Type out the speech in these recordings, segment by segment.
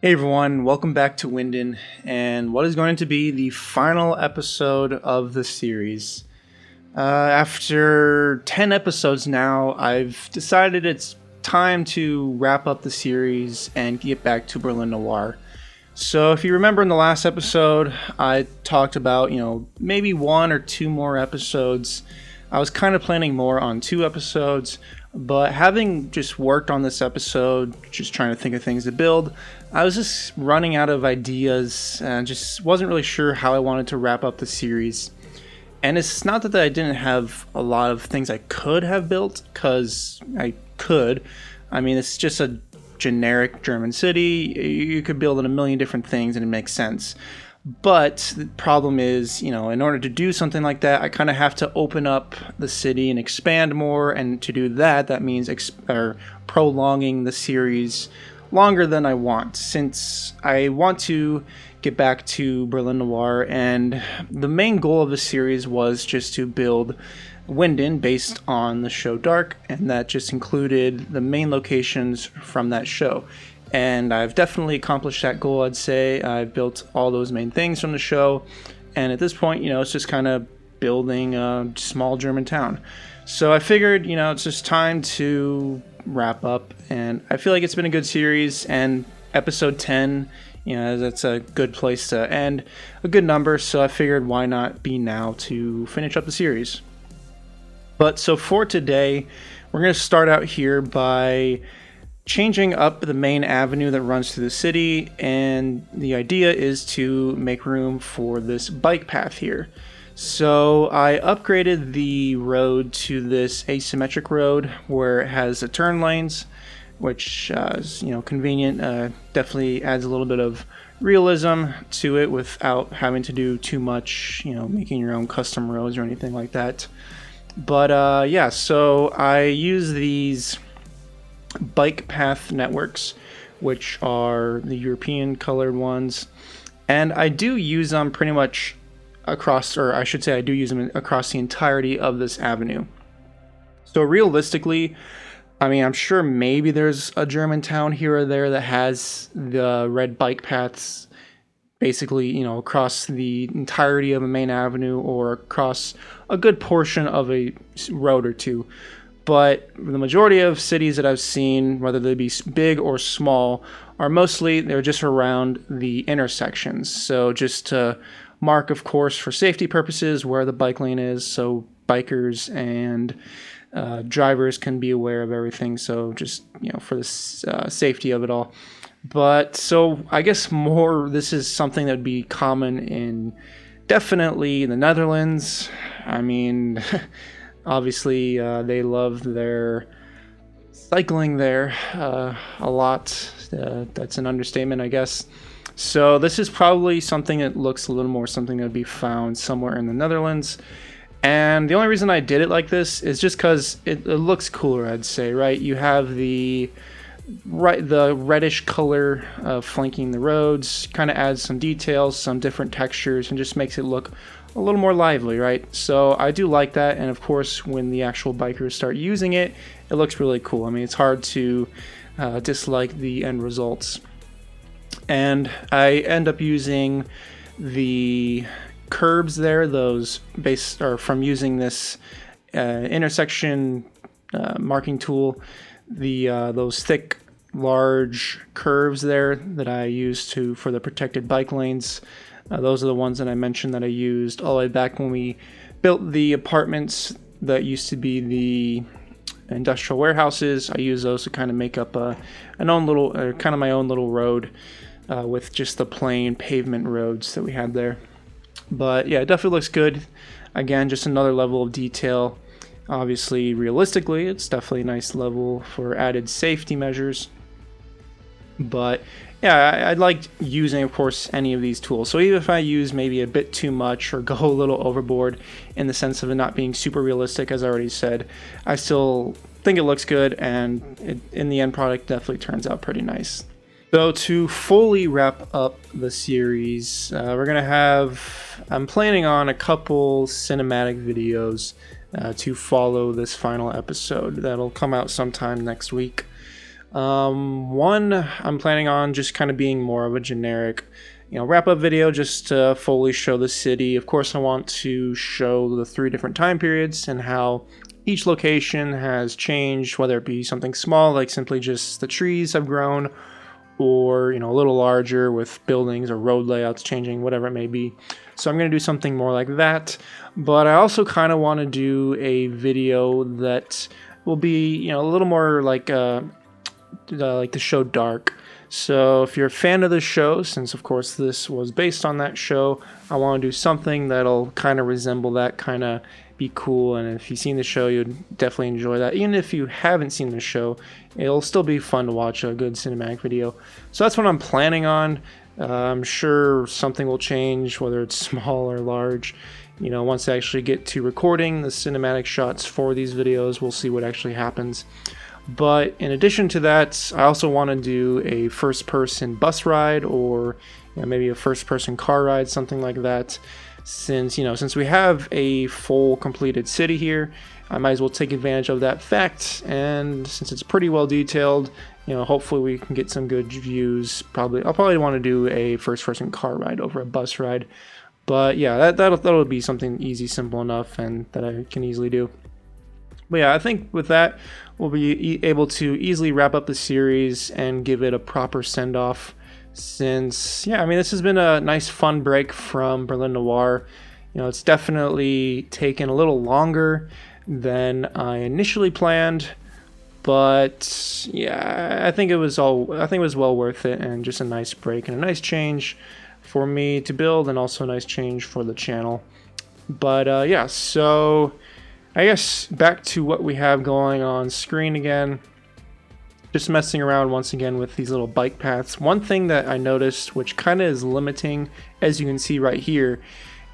Hey everyone, welcome back to Winden, and what is going to be the final episode of the series. After 10 episodes now, I've decided it's time to wrap up the series and get back to Berlin Noir. So if you remember in the last episode, I talked about, maybe one or two more episodes. I was kind of planning more on 2 episodes, but having just worked on this episode, just trying to think of things to build, I was just running out of ideas and just wasn't really sure how I wanted to wrap up the series. And it's not that I didn't have a lot of things I could have built, because I could. I mean, it's just a generic German city. You could build in a million different things and it makes sense. But the problem is, in order to do something like that, I kind of have to open up the city and expand more. And to do that, that means prolonging the series longer than I want, since I want to get back to Berlin Noir. And the main goal of the series was just to build Winden based on the show Dark, and that just included the main locations from that show. And I've definitely accomplished that goal, I'd say. I've built all those main things from the show. And at this point, it's just kind of building a small German town. So I figured, it's just time to wrap up. And I feel like it's been a good series. And episode 10, that's a good place to end. A good number. So I figured, why not be now to finish up the series? But so for today, we're going to start out here by changing up the main avenue that runs through the city, and the idea is to make room for this bike path here. So I upgraded the road to this asymmetric road where it has the turn lanes, which is convenient. Definitely adds a little bit of realism to it without having to do too much, making your own custom roads or anything like that. But yeah, so I use these bike path networks, which are the European colored ones, and I do use them pretty much across, or I should say I do use them across the entirety of this avenue. So realistically, I mean, I'm sure maybe there's a German town here or there that has the red bike paths basically, across the entirety of a main avenue or across a good portion of a road or two. But the majority of cities that I've seen, whether they be big or small, they're just around the intersections. So just to mark, of course, for safety purposes, where the bike lane is, so bikers and drivers can be aware of everything. So just, for the safety of it all. But so I guess this is something that would be common in definitely the Netherlands. I mean, obviously, they love their cycling there a lot. That's an understatement, I guess. So this is probably something that looks a little more something that would be found somewhere in the Netherlands. And the only reason I did it like this is just because it looks cooler, I'd say, right? You have the reddish color flanking the roads, kind of adds some details, some different textures, and just makes it look a little more lively, right? So I do like that, and of course when the actual bikers start using it, it looks really cool. I mean, it's hard to dislike the end results. And I end up using the curbs there, those from using this intersection marking tool, those thick, large curves there that I use for the protected bike lanes. Those are the ones that I mentioned that I used all the way back when we built the apartments that used to be the industrial warehouses. I use those to kind of make up my own little road with just the plain pavement roads that we had there. But yeah, it definitely looks good. Again, just another level of detail. Obviously, realistically, it's definitely a nice level for added safety measures. But yeah, I like using, of course, any of these tools. So even if I use maybe a bit too much or go a little overboard in the sense of it not being super realistic, as I already said, I still think it looks good, and in the end product definitely turns out pretty nice. So to fully wrap up the series, I'm planning on a couple cinematic videos to follow this final episode. That'll come out sometime next week. One, I'm planning on just kind of being more of a generic, wrap-up video just to fully show the city. Of course, I want to show the 3 different time periods and how each location has changed, whether it be something small, like simply just the trees have grown, or, a little larger with buildings or road layouts changing, whatever it may be. So I'm going to do something more like that. But I also kind of want to do a video that will be, a little more like the show Dark. So if you're a fan of the show, since of course this was based on that show, I want to do something that'll kind of resemble that, kind of be cool. And if you've seen the show, you'd definitely enjoy that. Even if you haven't seen the show, it'll still be fun to watch a good cinematic video. So that's what I'm planning on. I'm sure something will change, whether it's small or large. Once I actually get to recording the cinematic shots for these videos, we'll see what actually happens. But in addition to that, I also want to do a first-person bus ride, or maybe a first-person car ride, something like that. Since we have a full completed city here, I might as well take advantage of that fact. And since it's pretty well detailed, hopefully we can get some good views. I'll probably want to do a first-person car ride over a bus ride. But yeah, that'll be something easy, simple enough, and that I can easily do. But yeah, I think with that, we'll be able to easily wrap up the series and give it a proper send-off. Since, this has been a nice, fun break from Berlin Noir. It's definitely taken a little longer than I initially planned. But yeah, I think it was well worth it, and just a nice break and a nice change for me to build, and also a nice change for the channel. But yeah, so I guess back to what we have going on screen again. Just messing around once again with these little bike paths. One thing that I noticed, which kind of is limiting, as you can see right here,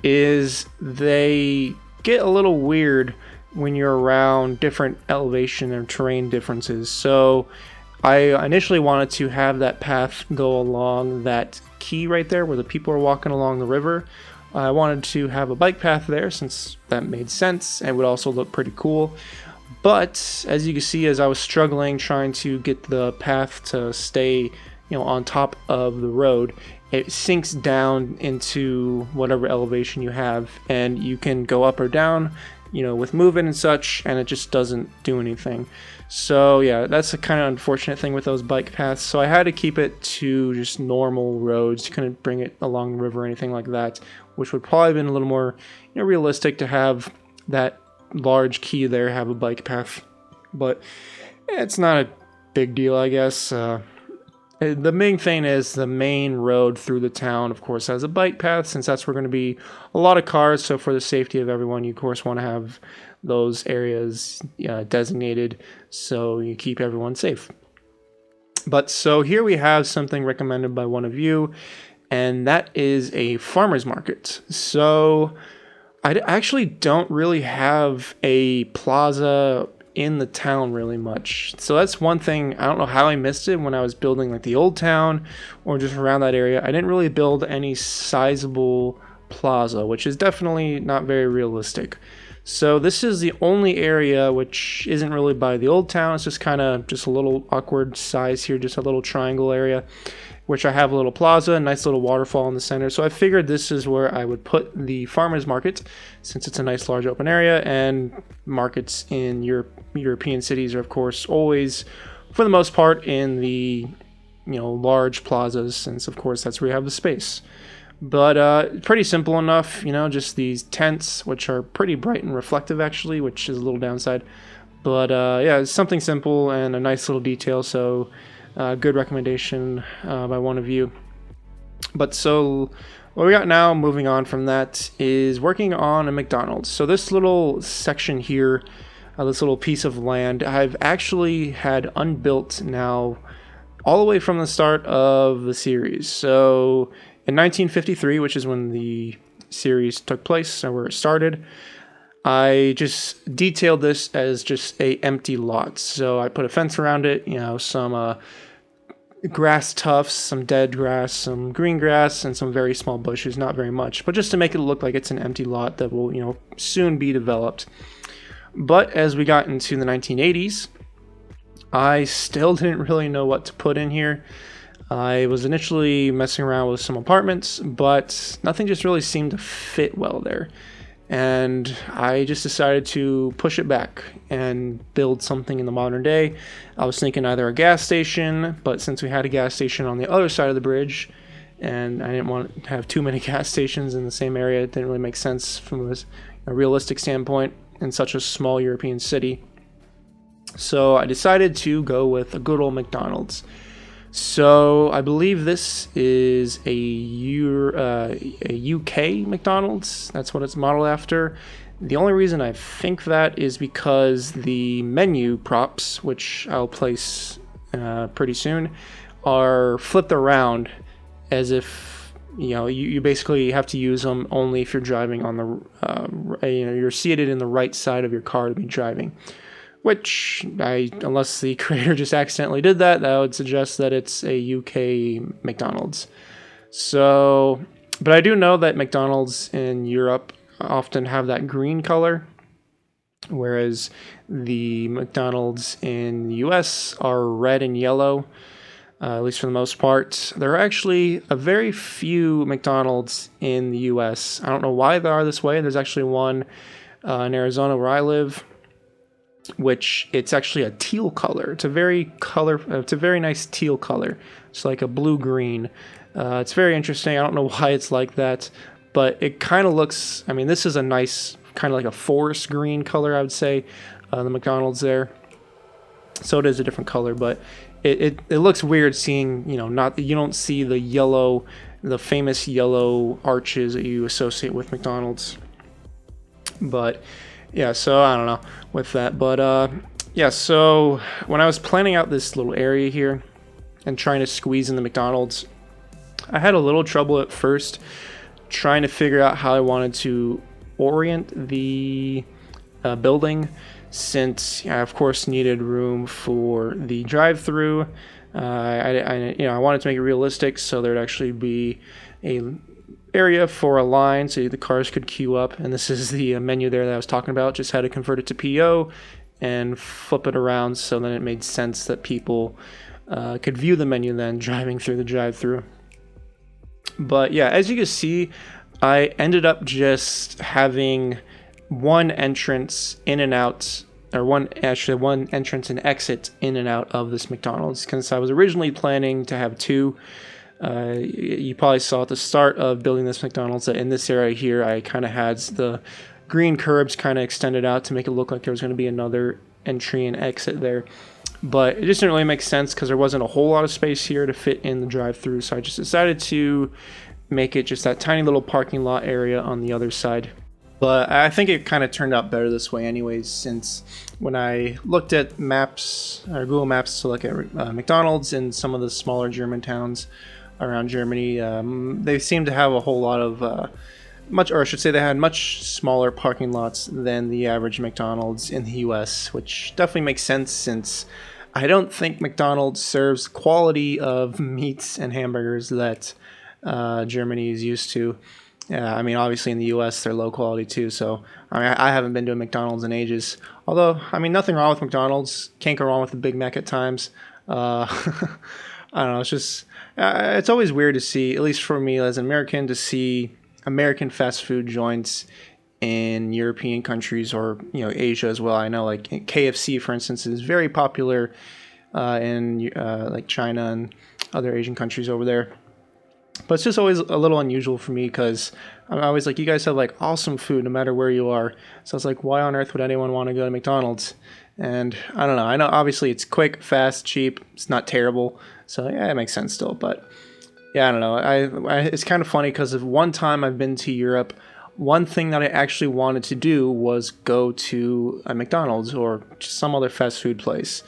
is they get a little weird when you're around different elevation or terrain differences. So I initially wanted to have that path go along that key right there where the people are walking along the river. I wanted to have a bike path there, since that made sense and would also look pretty cool. But as you can see, as I was struggling trying to get the path to stay, on top of the road, it sinks down into whatever elevation you have, and you can go up or down, with movement and such, and it just doesn't do anything. So yeah, that's a kind of unfortunate thing with those bike paths. So I had to keep it to just normal roads. Couldn't bring it along the river or anything like that, which would probably have been a little more realistic to have that large key there have a bike path. But it's not a big deal, I guess. The main thing is the main road through the town, of course, has a bike path, since that's where going to be a lot of cars. So for the safety of everyone, you of course want to have those areas designated so you keep everyone safe. But so here we have something recommended by one of you, and that is a farmer's market. So I actually don't really have a plaza in the town really much. So that's one thing. I don't know how I missed it when I was building like the old town or just around that area. I didn't really build any sizable plaza, which is definitely not very realistic. So this is the only area which isn't really by the old town. It's just kind of just a little awkward size here, just a little triangle area, which I have a little plaza, a nice little waterfall in the center. So I figured this is where I would put the farmer's market, since it's a nice large open area, and markets in European cities are of course always, for the most part, in the large plazas, since of course that's where you have the space. But pretty simple enough, just these tents, which are pretty bright and reflective actually, which is a little downside. But yeah, it's something simple and a nice little detail, so good recommendation by one of you. But so what we got now, moving on from that, is working on a McDonald's. So this little section here, this little piece of land, I've actually had unbuilt now all the way from the start of the series. So in 1953, which is when the series took place and where it started, I just detailed this as just a empty lot. So I put a fence around it, some grass tufts, some dead grass, some green grass, and some very small bushes, not very much, but just to make it look like it's an empty lot that will, soon be developed. But as we got into the 1980s, I still didn't really know what to put in here. I was initially messing around with some apartments, but nothing just really seemed to fit well there. And I just decided to push it back and build something in the modern day. I was thinking either a gas station, but since we had a gas station on the other side of the bridge, and I didn't want to have too many gas stations in the same area, it didn't really make sense from a realistic standpoint in such a small European city. So I decided to go with a good old McDonald's. So I believe this is a UK McDonald's. That's what it's modeled after. The only reason I think that is because the menu props, which I'll place pretty soon, are flipped around as if you basically have to use them only if you're driving on the you're seated in the right side of your car to be driving. Which, unless the creator just accidentally did that, that would suggest that it's a UK McDonald's. So, but I do know that McDonald's in Europe often have that green color, whereas the McDonald's in the US are red and yellow, at least for the most part. There are actually a very few McDonald's in the US. I don't know why they are this way. There's actually one in Arizona where I live, which it's actually a teal color. It's a very nice teal color. It's like a blue-green. It's very interesting. I don't know why it's like that, but it kind of looks, this is a nice, kind of like a forest green color, I would say, the McDonald's there. So it is a different color, but it looks weird seeing, you don't see the famous yellow arches that you associate with McDonald's. But yeah, so I don't know with that. But yeah, so when I was planning out this little area here and trying to squeeze in the McDonald's, I had a little trouble at first trying to figure out how I wanted to orient the building, since I, of course, needed room for the drive-through. I wanted to make it realistic, so there'd actually be a area for a line so the cars could queue up, and this is the menu there that I was talking about. Just had to convert it to PO and flip it around so then it made sense that people could view the menu then driving through the drive-through. But yeah, as you can see, I ended up just having one entrance in and out, or one entrance and exit in and out of this McDonald's, because I was originally planning to have two. You probably saw at the start of building this McDonald's that in this area here, I kind of had the green curbs kind of extended out to make it look like there was going to be another entry and exit there. But it just didn't really make sense because there wasn't a whole lot of space here to fit in the drive-through. So I just decided to make it just that tiny little parking lot area on the other side. But I think it kind of turned out better this way anyways, since when I looked at maps, or Google Maps, to look at McDonald's in some of the smaller German towns around Germany, they seem to have a whole lot of they had much smaller parking lots than the average McDonald's in the US, which definitely makes sense since I don't think McDonald's serves the quality of meats and hamburgers that Germany is used to. Yeah, obviously in the US they're low quality too, so I haven't been to a McDonald's in ages. Although, nothing wrong with McDonald's. Can't go wrong with the Big Mac at times. I don't know, it's just, it's always weird to see, at least for me as an American, to see American fast food joints in European countries or, Asia as well. I know, like, KFC, for instance, is very popular in, like, China and other Asian countries over there. But it's just always a little unusual for me because I'm always like, you guys have, like, awesome food no matter where you are. So it's like, why on earth would anyone want to go to McDonald's? And I don't know. I know obviously it's quick, fast, cheap. It's not terrible. So yeah, it makes sense still. But yeah, I don't know. It's kind of funny because of one time I've been to Europe, one thing that I actually wanted to do was go to a McDonald's or some other fast food place.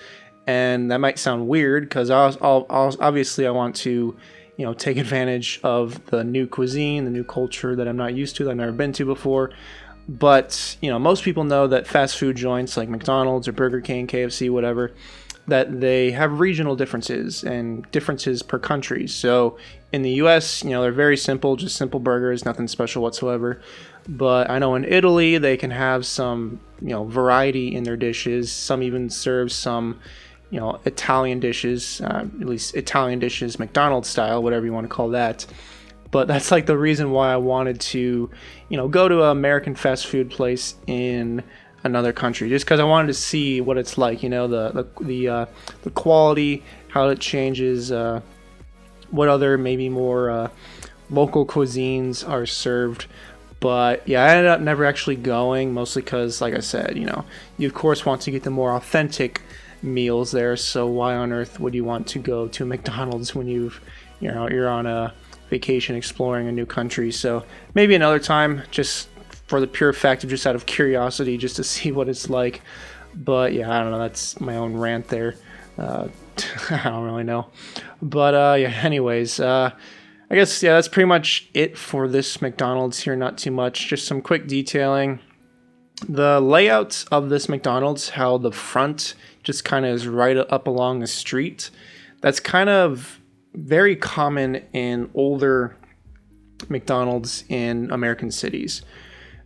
And that might sound weird because obviously I want to, take advantage of the new cuisine, the new culture that I'm not used to, that I've never been to before. But, most people know that fast food joints like McDonald's or Burger King, KFC, whatever, that they have regional differences and differences per country. So in the US, they're very simple, just simple burgers, nothing special whatsoever. But I know in Italy, they can have some, variety in their dishes. Some even serve some, Italian dishes, at least Italian dishes, McDonald's style, whatever you want to call that. But that's like the reason why I wanted to, go to an American fast food place in another country, just because I wanted to see what it's like, the quality, how it changes, what other maybe more local cuisines are served. But yeah, I ended up never actually going, mostly because, like I said, you of course want to get the more authentic meals there. So why on earth would you want to go to McDonald's when you're on a vacation exploring a new country? So maybe another time, just for the pure fact of just out of curiosity, just to see what it's like. But yeah, I don't know, that's my own rant there. I don't really know, but anyways, I guess that's pretty much it for this McDonald's here. Not too much, just some quick detailing. The layout of this McDonald's, how the front just kind of is right up along the street, that's kind of very common in older McDonald's in American cities.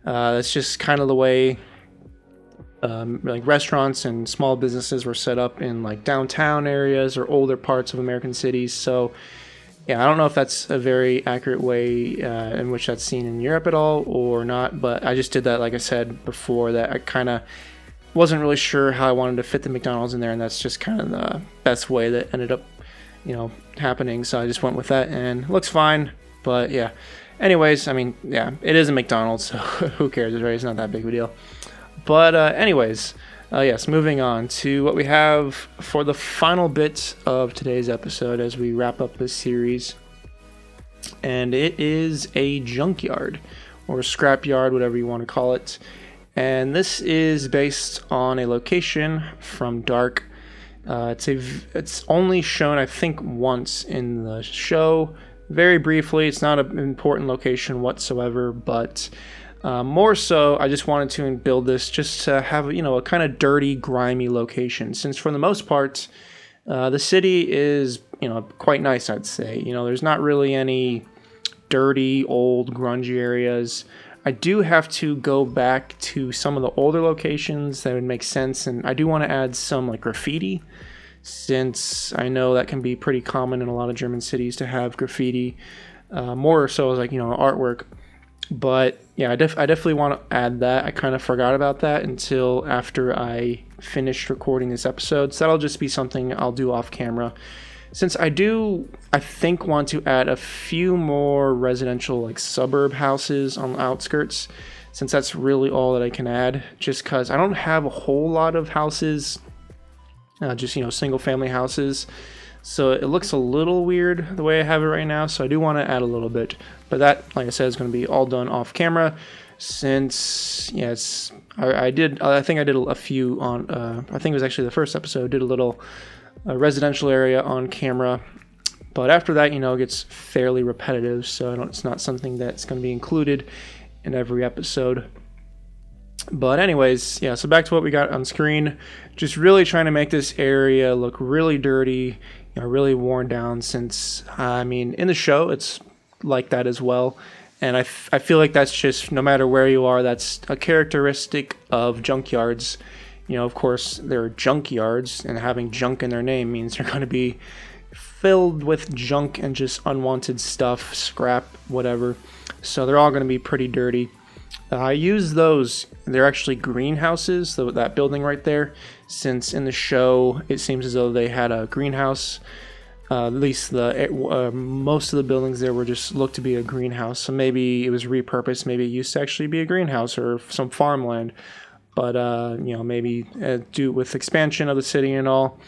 That's just kind of the way like restaurants and small businesses were set up in like downtown areas or older parts of American cities. So yeah, I don't know if that's a very accurate way in which that's seen in Europe at all or not, but I just did that, like I said before, that I kind of wasn't really sure how I wanted to fit the McDonald's in there, and that's just kind of the best way that ended up, happening. So I just went with that, and it looks fine. But yeah, anyways, I mean, yeah, it is a McDonald's, so who cares, right? It's not that big of a deal. But anyways, yes, moving on to what we have for the final bit of today's episode as we wrap up this series. And it is a junkyard, or scrapyard, whatever you want to call it. And this is based on a location from Dark. It's only shown, I think, once in the show, very briefly. It's not an important location whatsoever, but more so, I just wanted to build this just to have, a kind of dirty, grimy location. Since for the most part, the city is, quite nice, I'd say. There's not really any dirty, old, grungy areas. I do have to go back to some of the older locations that would make sense, and I do want to add some like graffiti, since I know that can be pretty common in a lot of German cities to have graffiti, more so as like artwork. But yeah, I definitely want to add that. I kind of forgot about that until after I finished recording this episode, so that'll just be something I'll do off camera. Since I think want to add a few more residential like suburb houses on the outskirts, since that's really all that I can add, just because I don't have a whole lot of houses, just single family houses, so it looks a little weird the way I have it right now. So I do want to add a little bit, but that, like I said, is going to be all done off camera. Since I think I did a few on I think it was actually the first episode, did a little residential area on camera, but after that, it gets fairly repetitive, so it's not something that's going to be included in every episode. But anyways, yeah, so back to what we got on screen. Just really trying to make this area look really dirty, really worn down, since in the show it's like that as well. And I feel like that's just, no matter where you are, that's a characteristic of junkyards. Of course, they're junkyards, and having junk in their name means they're going to be filled with junk and just unwanted stuff, scrap, whatever. So they're all going to be pretty dirty. I use those. They're actually greenhouses, that building right there, since in the show it seems as though they had a greenhouse. At least most of the buildings there were just looked to be a greenhouse. So maybe it was repurposed. Maybe it used to actually be a greenhouse or some farmland. But, maybe due with expansion of the city and all,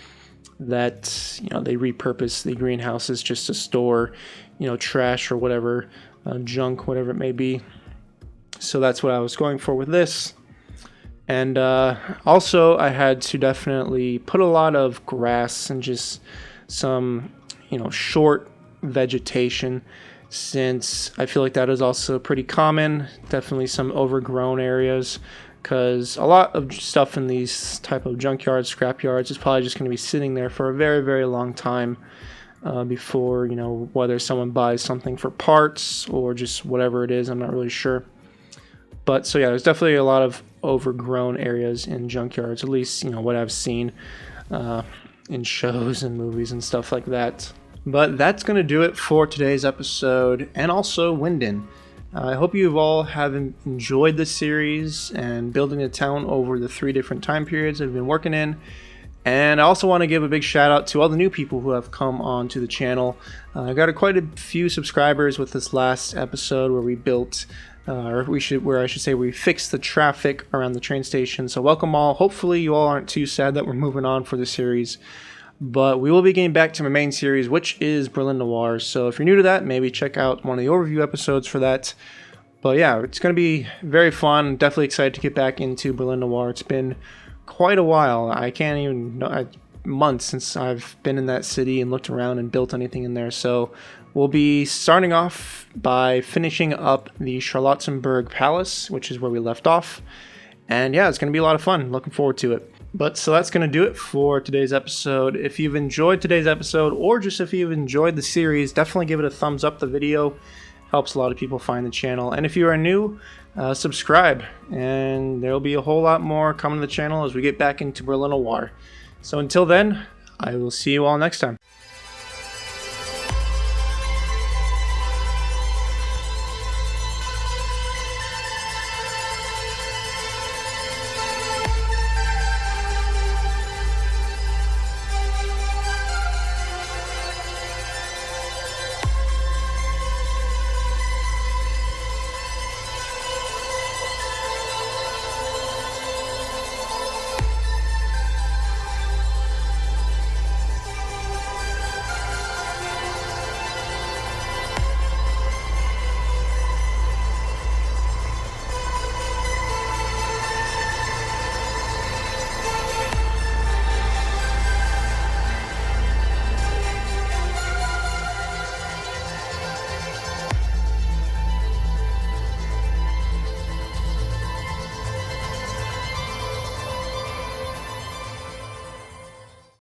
that, they repurpose the greenhouses just to store, trash or whatever, junk, whatever it may be. So that's what I was going for with this. And also, I had to definitely put a lot of grass and just some, short vegetation, since I feel like that is also pretty common. Definitely some overgrown areas, because a lot of stuff in these type of junkyards, scrapyards, is probably just going to be sitting there for a very, very long time before, whether someone buys something for parts or just whatever it is. I'm not really sure. But so yeah, there's definitely a lot of overgrown areas in junkyards, at least what I've seen. in shows and movies and stuff like that. But that's going to do it for today's episode, and also Winden. I hope you all have enjoyed this series and building a town over the 3 different time periods I've been working in. And I also want to give a big shout out to all the new people who have come onto the channel. I got quite a few subscribers with this last episode where we built, we fixed the traffic around the train station. So welcome all. Hopefully you all aren't too sad that we're moving on for the series. But we will be getting back to my main series, which is Berlin Noir. So if you're new to that, maybe check out one of the overview episodes for that. But yeah, it's going to be very fun. Definitely excited to get back into Berlin Noir. It's been quite a while. I can't even know, months since I've been in that city and looked around and built anything in there. So we'll be starting off by finishing up the Charlottenburg Palace, which is where we left off. And yeah, it's going to be a lot of fun. Looking forward to it. But so that's going to do it for today's episode. If you've enjoyed today's episode, or just if you've enjoyed the series, definitely give it a thumbs up. The video helps a lot of people find the channel. And if you are new, subscribe. And there'll be a whole lot more coming to the channel as we get back into Berlin Noir. So until then, I will see you all next time.